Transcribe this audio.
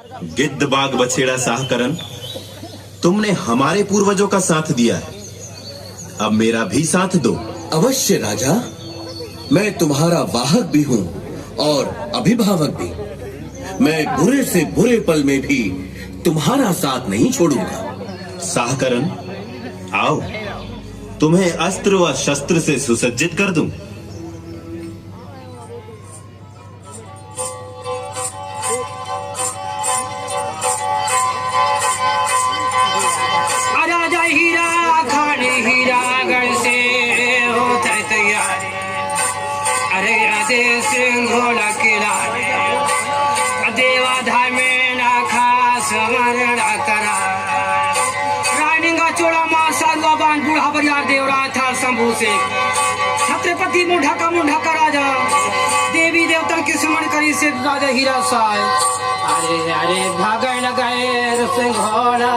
गिद्ध बाघ बछेड़ा साहकरण, तुमने हमारे पूर्वजों का साथ दिया है, अब मेरा भी साथ दो। अवश्य राजा, मैं तुम्हारा वाहक भी हूँ और अभिभावक भी। मैं बुरे से बुरे पल में भी तुम्हारा साथ नहीं छोड़ूंगा। साहकरण, आओ, तुम्हें अस्त्र व शस्त्र से सुसज्जित कर दूं। राजा हीरा खाने हीरागढ़ से होता है तैयारी। अरे अदे सिंघोड़ा किला देवाधार में नाखा समरण करा। रानीगा चोड़ा मां सालवाबान बूढ़ा बरियार देवरा था शंभू से। छत्रपति मुंढा का राजा देवी देवता की स्मरण करी से राजा हीरा साय। अरे अरे भागण गए सिंघोड़ा